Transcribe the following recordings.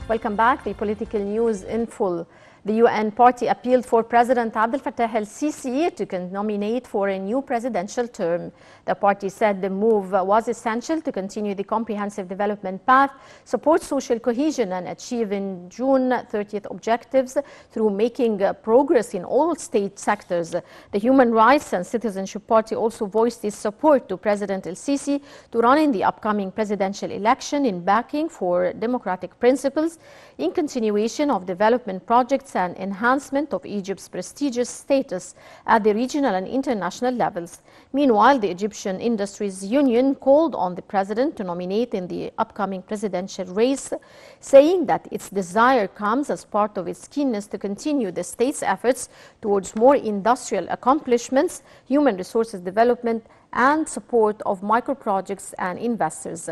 Welcome back. The political news in full. The UN party appealed for President Abdel Fattah el-Sisi to nominate for a new presidential term. The party said the move was essential to continue the comprehensive development path, support social cohesion and achieve in June 30th objectives through making progress in all state sectors. The Human Rights and Citizenship Party also voiced its support to President el-Sisi to run in the upcoming presidential election in backing for democratic principles, in continuation of development projects and enhancement of Egypt's prestigious status at the regional and international levels. Meanwhile, the Egyptian Industries Union called on the president to nominate in the upcoming presidential race, saying that its desire comes as part of its keenness to continue the state's efforts towards more industrial accomplishments, human resources development, and support of micro-projects and investors.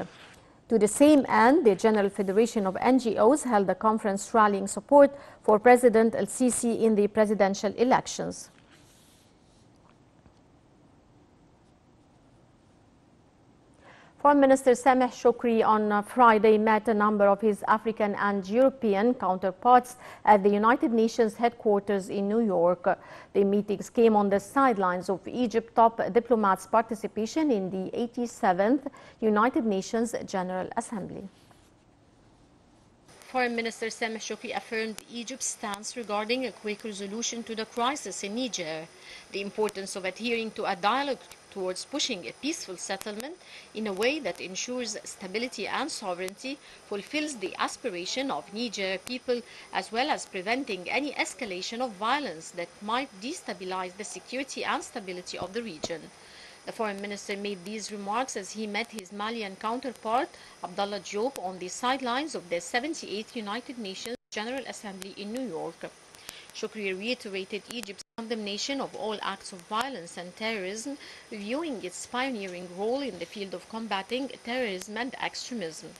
To the same end, the General Federation of NGOs held a conference rallying support for President el-Sisi in the presidential elections. Foreign Minister Sameh Shoukry on Friday met a number of his African and European counterparts at the United Nations headquarters in New York. The meetings came on the sidelines of Egypt's top diplomats' participation in the 87th United Nations General Assembly. Foreign Minister Sameh Shoukry affirmed Egypt's stance regarding a quick resolution to the crisis in Niger, the importance of adhering to a dialogue towards pushing a peaceful settlement in a way that ensures stability and sovereignty, fulfills the aspiration of Niger people, as well as preventing any escalation of violence that might destabilize the security and stability of the region. The foreign minister made these remarks as he met his Malian counterpart, Abdallah Diop, on the sidelines of the 78th United Nations General Assembly in New York. Shoukry reiterated Egypt's condemnation of all acts of violence and terrorism, reviewing its pioneering role in the field of combating terrorism and extremism.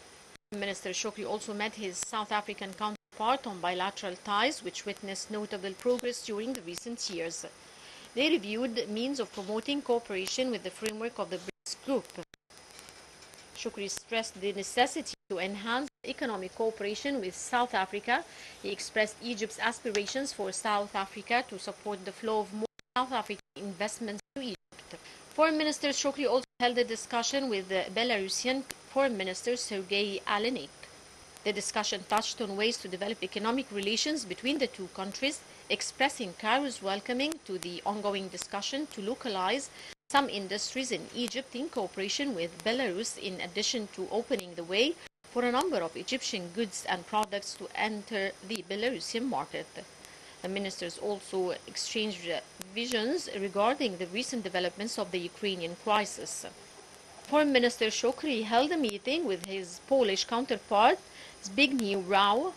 Minister Shoukry also met his South African counterpart on bilateral ties, which witnessed notable progress during the recent years. They reviewed means of promoting cooperation with the framework of the BRICS group. Shoukry stressed the necessity to enhance economic cooperation with South Africa. He expressed Egypt's aspirations for South Africa to support the flow of more South African investments to Egypt. Foreign Minister Shoukry also held a discussion with the Belarusian Foreign Minister Sergei Alenik. The discussion touched on ways to develop economic relations between the two countries, expressing Cairo's welcoming to the ongoing discussion to localize some industries in Egypt in cooperation with Belarus, in addition to opening the way for a number of Egyptian goods and products to enter the Belarusian market. The ministers also exchanged visions regarding the recent developments of the Ukrainian crisis. Foreign Minister Shoukry held a meeting with his Polish counterpart, Zbigniew Rau,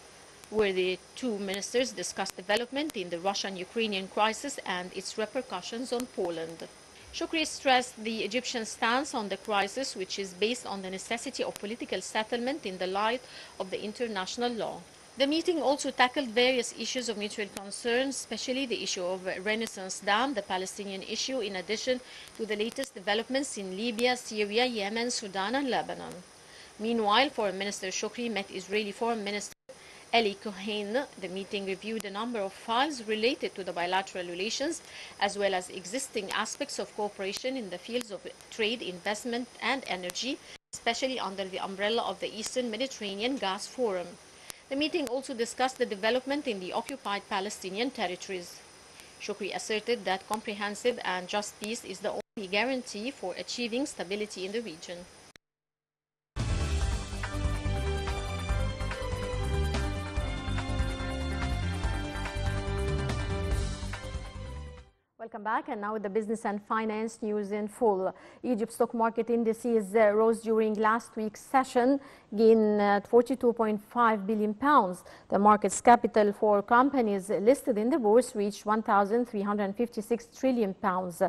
where the two ministers discussed development in the Russian-Ukrainian crisis and its repercussions on Poland. Shoukry stressed the Egyptian stance on the crisis, which is based on the necessity of political settlement in the light of the international law. The meeting also tackled various issues of mutual concern, especially the issue of Renaissance Dam, the Palestinian issue, in addition to the latest developments in Libya, Syria, Yemen, Sudan, and Lebanon. Meanwhile, Foreign Minister Shoukry met Israeli Foreign Minister Eli Cohen. The meeting reviewed a number of files related to the bilateral relations, as well as existing aspects of cooperation in the fields of trade, investment, and energy, especially under the umbrella of the Eastern Mediterranean Gas Forum. The meeting also discussed the development in the occupied Palestinian territories. Shoukry asserted that comprehensive and just peace is the only guarantee for achieving stability in the region. Welcome back, and now the business and finance news in full. Egypt's stock market indices rose during last week's session, gained 42.5 billion pounds. The market's capital for companies listed in the bourse reached 1,356 trillion pounds.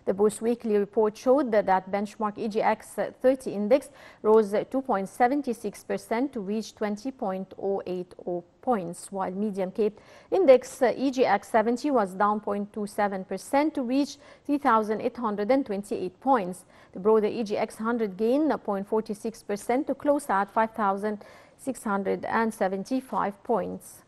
The bourse weekly report showed that benchmark EGX 30 index rose 2.76% to reach 20.080 points, while medium Cape index EGX 70 was down 0.27% to reach 3,828 points. The broader EGX 100 gained 0.46% to close at 5,000 675 points.